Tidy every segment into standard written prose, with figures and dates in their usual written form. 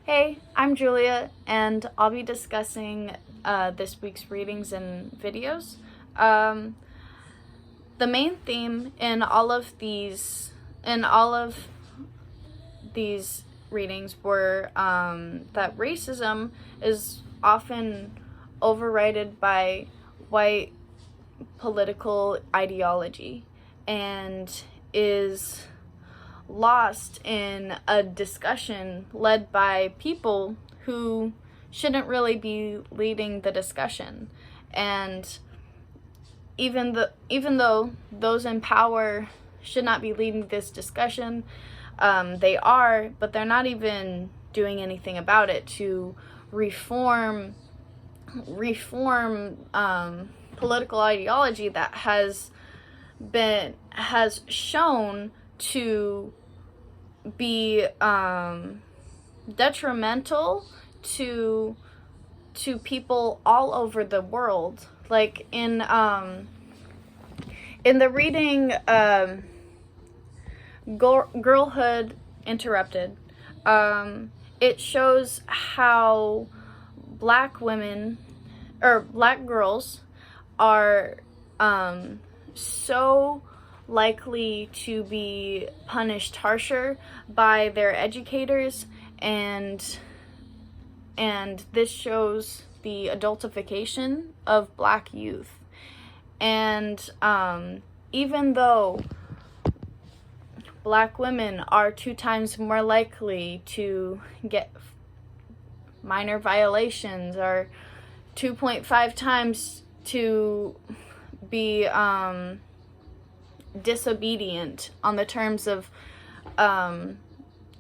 Hey, I'm Julia, and I'll be discussing this week's readings and videos. Um, the main theme in all of these readings were that racism is often overridden by white political ideology and is lost in a discussion led by people who shouldn't really be leading the discussion. And even though those in power should not be leading this discussion, they are, but they're not even doing anything about it to reform political ideology that has shown to be detrimental to people all over the world. Like in the reading Girlhood Interrupted, it shows how black women or black girls are so likely to be punished harsher by their educators, and this shows the adultification of black youth. And even though black women are 2 times more likely to get minor violations, or 2.5 times to be disobedient on the terms of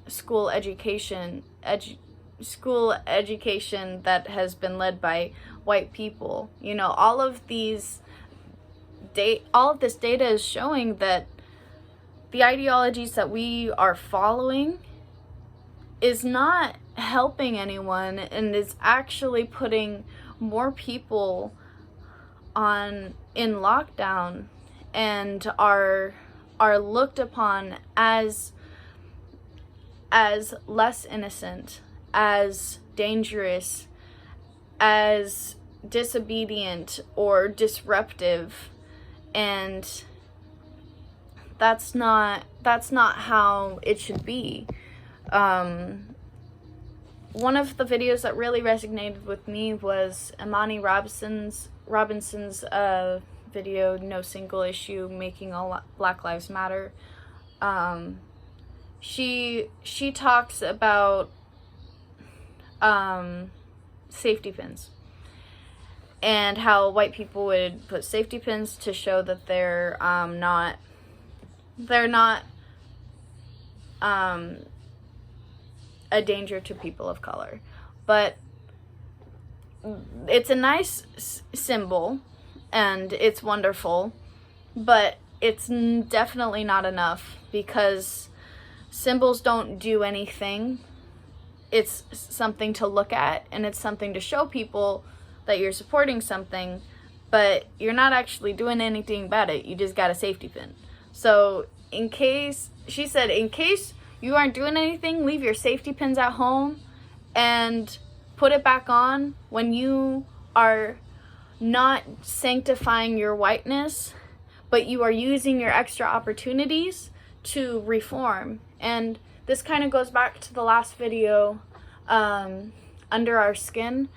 school education that has been led by white people. All of this data is showing that the ideologies that we are following is not helping anyone, and is actually putting more people in lockdown, and are looked upon as less innocent, as dangerous, as disobedient or disruptive. And that's not how it should be. One of the videos that really resonated with me was Imani Robinson's video, No Single Issue, Making All Black Lives Matter. She talks about safety pins, and how white people would put safety pins to show that they're not a danger to people of color. But it's a nice symbol, and it's wonderful, but it's definitely not enough, because symbols don't do anything. It's something to look at, and it's something to show people that you're supporting something, but you're not actually doing anything about it. You just got a safety pin. So she said, in case you aren't doing anything, leave your safety pins at home and put it back on when you are not sanctifying your whiteness, but you are using your extra opportunities to reform. And this kind of goes back to the last video, Under Our Skin,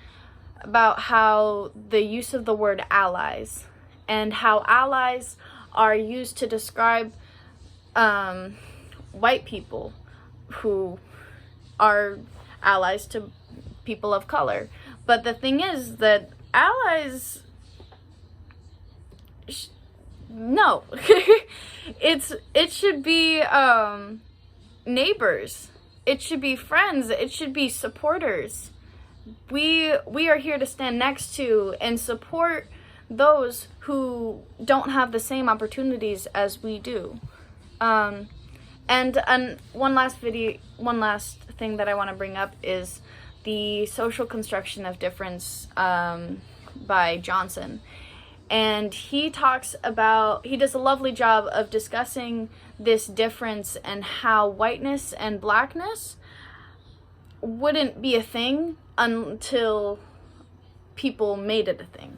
about how the use of the word allies, and how allies are used to describe white people who are allies to people of color. But the thing is that allies, no, it should be neighbors. It should be friends. It should be supporters. We are here to stand next to and support those who don't have the same opportunities as we do. And one last thing that I want to bring up is the Social Construction of Difference by Johnson. And he does a lovely job of discussing this difference, and how whiteness and blackness wouldn't be a thing until people made it a thing,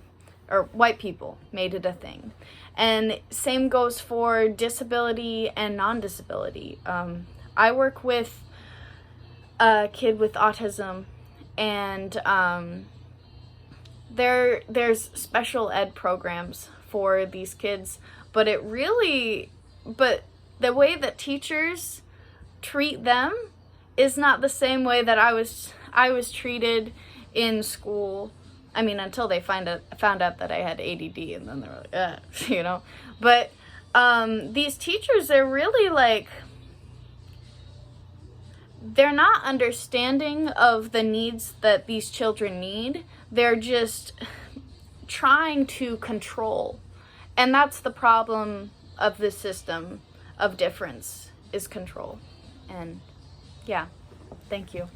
or white people made it a thing. And same goes for disability and non-disability. I work with a kid with autism, and there's special ed programs for these kids, but the way that teachers treat them is not the same way that I was treated in school. I mean, until they found out that I had ADD, and then they were like, you know. But these teachers, they're really like, they're not understanding of the needs that these children need. They're just trying to control. And that's the problem of this system of difference, is control. And yeah, thank you.